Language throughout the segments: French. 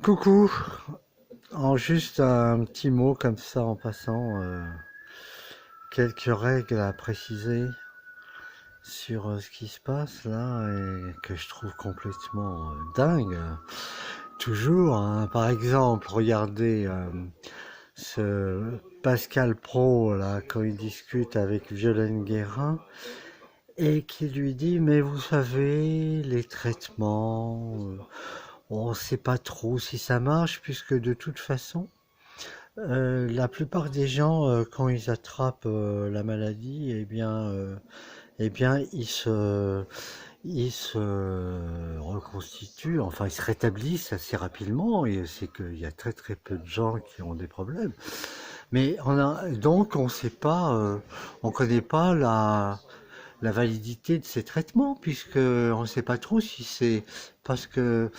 Coucou, en juste un petit mot comme ça en passant, quelques règles à préciser sur ce qui se passe là et que je trouve complètement dingue. Toujours, hein. Par exemple, regardez ce Pascal Pro là quand il discute avec Violaine Guérin et qui lui dit mais vous savez les traitements, on ne sait pas trop si ça marche puisque de toute façon la plupart des gens, quand ils attrapent la maladie, eh bien, ils se reconstituent, enfin, ils se rétablissent assez rapidement. Et c'est qu'il y a très très peu de gens qui ont des problèmes. Mais donc, on sait pas, on connaît pas la validité de ces traitements, puisque on ne sait pas trop si c'est parce que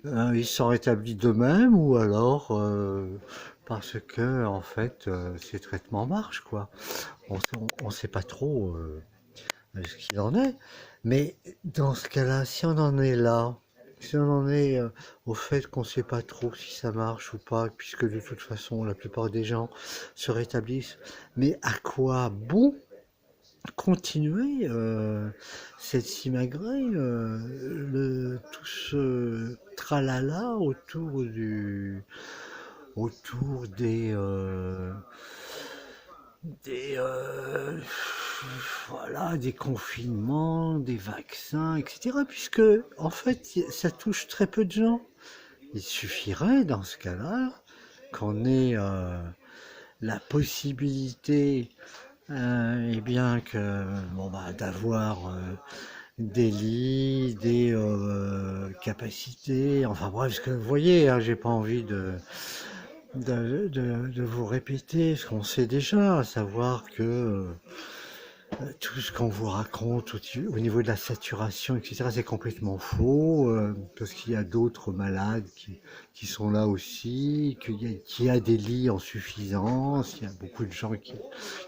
ils sont rétablis d'eux-mêmes ou alors parce que en fait ces traitements marchent quoi. On sait pas trop ce qu'il en est. Mais dans ce cas-là, si on en est là, si on en est au fait qu'on sait pas trop si ça marche ou pas, puisque de toute façon la plupart des gens se rétablissent, mais à quoi bon continuer cette simagrée, tout ce tralala autour des voilà, des confinements, des vaccins, etc. Puisque en fait, ça touche très peu de gens. Il suffirait dans ce cas-là qu'on ait la possibilité, eh bien que bon bah d'avoir des lits, des capacités, enfin bref, ce que vous voyez, hein, j'ai pas envie de vous répéter ce qu'on sait déjà, à savoir que tout ce qu'on vous raconte au niveau de la saturation, etc., c'est complètement faux, parce qu'il y a d'autres malades qui sont là aussi, qu'il y a des lits en suffisance, il y a beaucoup de gens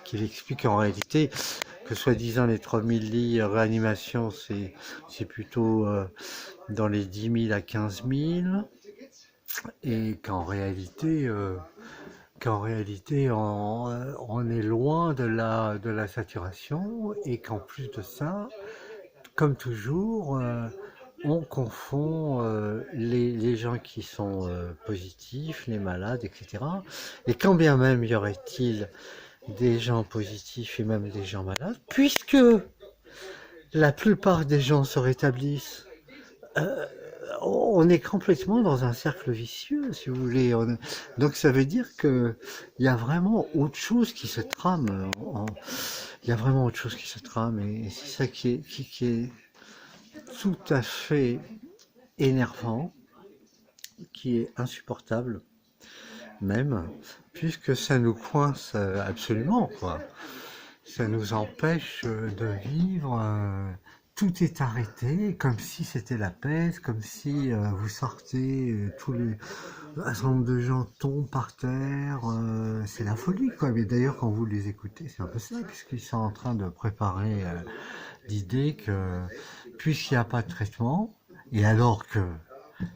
qui l'expliquent en réalité, que soi-disant les 3000 lits réanimation, c'est plutôt dans les 10 000 à 15 000, et qu'en réalité on est loin de la saturation, et qu'en plus de ça, comme toujours, on confond les gens qui sont positifs, les malades, etc. Et quand bien même y aurait-il des gens positifs et même des gens malades, puisque la plupart des gens se rétablissent, euh, on est complètement dans un cercle vicieux, si vous voulez. Donc ça veut dire que il y a vraiment autre chose qui se trame. Il y a vraiment autre chose qui se trame, et c'est ça qui est tout à fait énervant, qui est insupportable même, puisque ça nous coince absolument, quoi. Ça nous empêche de vivre. Tout est arrêté, comme si c'était la peste, comme si vous sortez, un certain nombre de gens tombent par terre. C'est la folie, quoi. Mais d'ailleurs, quand vous les écoutez, c'est un peu ça, puisqu'ils sont en train de préparer l'idée que, puisqu'il n'y a pas de traitement, et alors que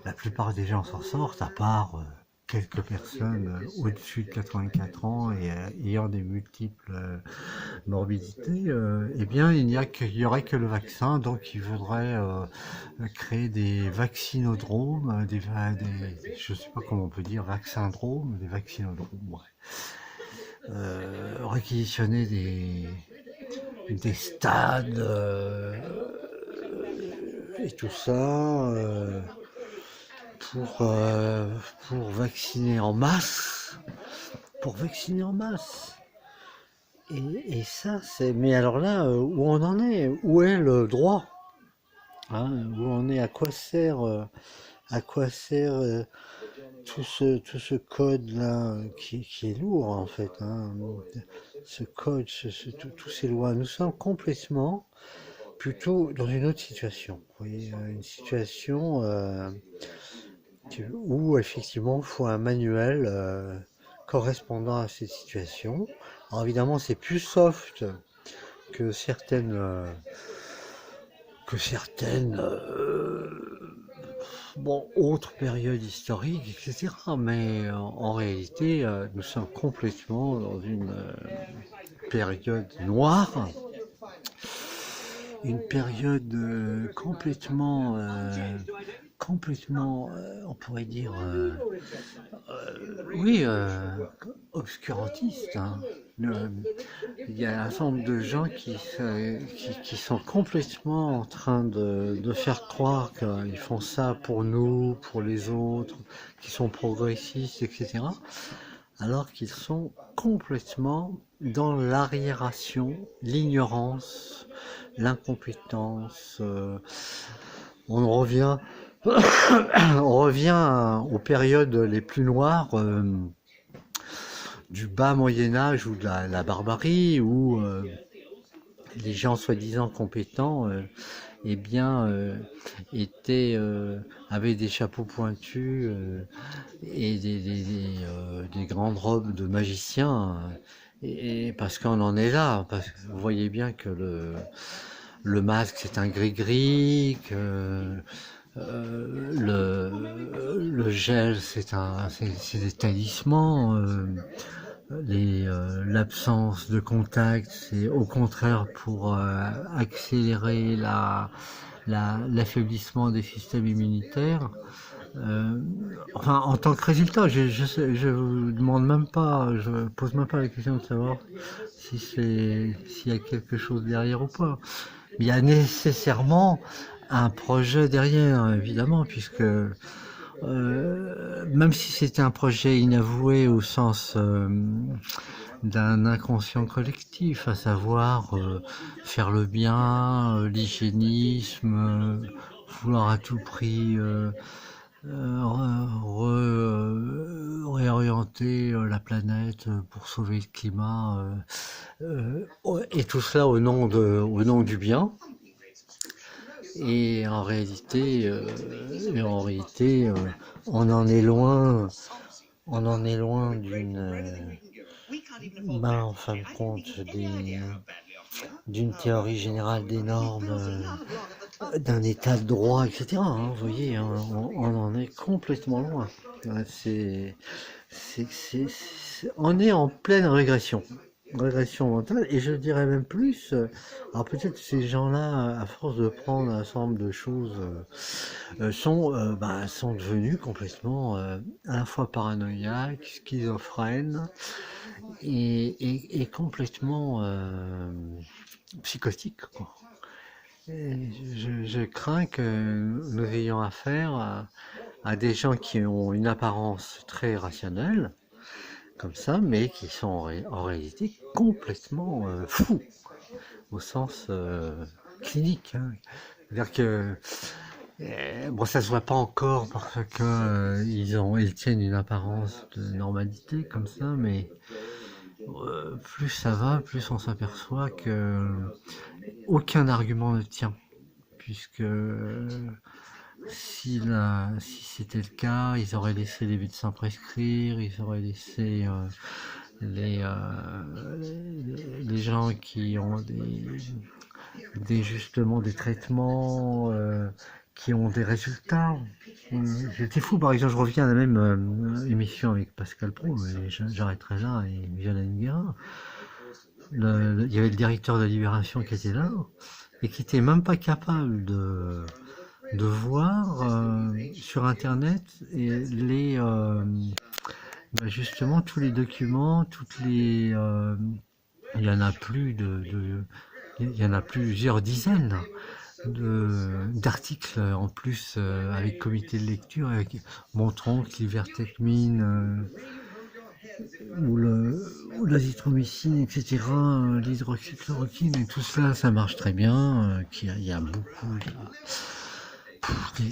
la plupart des gens s'en sortent, à part quelques personnes au-dessus de 84 ans et ayant des multiples morbidités, eh bien, il y aurait que le vaccin. Donc, il faudrait créer des vaccinodromes, je ne sais pas comment on peut dire, vaccinodromes, des vaccinodromes, ouais. Réquisitionner des stades et tout ça. Pour, euh, pour vacciner en masse, pour vacciner en masse. Et ça, c'est. Mais alors là, où on en est, où est le droit, hein, où on est, à quoi sert tout ce code là qui est lourd en fait, hein, ce code, tous ces lois. Nous sommes complètement plutôt dans une autre situation. Vous voyez, une situation où effectivement il faut un manuel correspondant à cette situation. Alors évidemment c'est plus soft que certaines Bon, autre période historique, etc. Mais en réalité, nous sommes complètement dans une période noire, une période complètement, on pourrait dire, oui, obscurantiste, hein. Le- il y a un certain nombre de gens qui sont complètement en train de faire croire qu'ils font ça pour nous, pour les autres, qui sont progressistes, etc. Alors qu'ils sont complètement dans l'arriération, l'ignorance, l'incompétence. On revient, on revient aux périodes les plus noires du bas Moyen Âge ou de la barbarie, où les gens soi-disant compétents, eh bien, étaient, avaient des chapeaux pointus et des grandes robes de magiciens. Et parce qu'on en est là, parce que vous voyez bien que le masque c'est un gris-gris, que le gel c'est des talismans. L'absence de contact, c'est au contraire pour accélérer l'affaiblissement des systèmes immunitaires. Euh, enfin, en tant que résultat, je vous demande même pas, je pose même pas la question de savoir s'il y a quelque chose derrière ou pas. Mais il y a nécessairement un projet derrière, évidemment, puisque même si c'était un projet inavoué au sens d'un inconscient collectif, à savoir faire le bien, l'hygiénisme, vouloir à tout prix réorienter la planète pour sauver le climat, et tout cela au nom du bien. Et en réalité, on en est loin, d'une, en fin de compte, d'une théorie générale des normes, d'un état de droit, etc. Hein, vous voyez, hein, on en est complètement loin. On est en pleine régression mentale, et je dirais même plus, alors peut-être ces gens-là, à force de prendre un certain nombre de choses, sont devenus complètement à la fois paranoïaques, schizophrènes et complètement psychotiques, quoi. Et je crains que nous ayons affaire à des gens qui ont une apparence très rationnelle, comme ça, mais qui sont en réalité complètement fous, au sens clinique, hein. C'est-à-dire que bon, ça se voit pas encore parce que ils tiennent une apparence de normalité comme ça, mais plus ça va, plus on s'aperçoit que aucun argument ne tient, puisque si c'était le cas, ils auraient laissé les médecins prescrire, ils auraient laissé les, euh, les gens qui ont justement des traitements qui ont des résultats. J'étais fou, par exemple, je reviens à la même émission avec Pascal Pro, mais j'arrêterai là, et Violaine Guérin. Il y avait le directeur de Libération qui était là, et qui était même pas capable de voir sur Internet et justement tous les documents, il y en a il y en a plusieurs dizaines d'articles en plus avec comité de lecture, montrant que l'ivermectine ou l'azithromycine, etc., l'hydroxychloroquine et tout cela, ça marche très bien, qu'il y a beaucoup des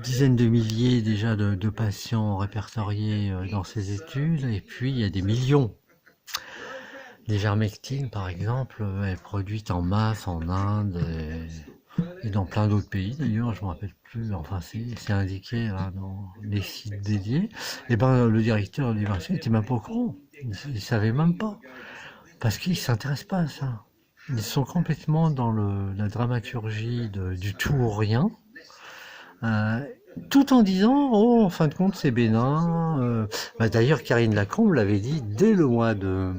dizaines de milliers déjà de patients répertoriés dans ces études, et puis il y a des millions. L'ivermectine, par exemple, est produite en masse en Inde et dans plein d'autres pays d'ailleurs, je me rappelle plus, enfin c'est indiqué là, dans les sites dédiés. Et ben le directeur de l'université n'était même pas au courant, il savait même pas, parce qu'ils s'intéressent pas à ça. Ils sont complètement dans la dramaturgie du tout ou rien, Euh, Tout en disant, oh, en fin de compte, c'est bénin. D'ailleurs, Karine Lacombe l'avait dit dès le mois de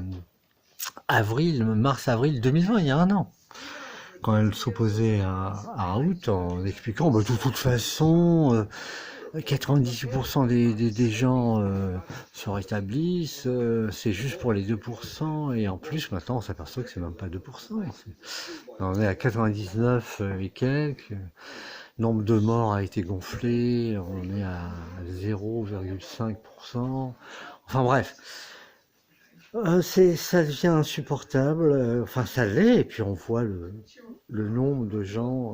mars-avril 2020, il y a un an, quand elle s'opposait à Raoult, en expliquant, de toute façon, 98% des gens se rétablissent, c'est juste pour les 2%, et en plus, maintenant, on s'aperçoit que c'est même pas 2%. On est à 99 et quelques. Nombre de morts a été gonflé, on est à 0,5%. Enfin bref, ça devient insupportable, enfin ça l'est, et puis on voit le nombre de gens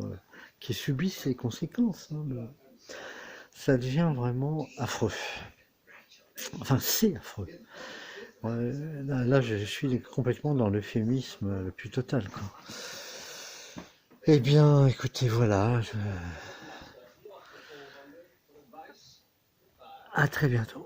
qui subissent les conséquences. Ça devient vraiment affreux. Enfin, c'est affreux. Là, je suis complètement dans l'euphémisme le plus total, quoi. Eh bien, écoutez, voilà, à très bientôt.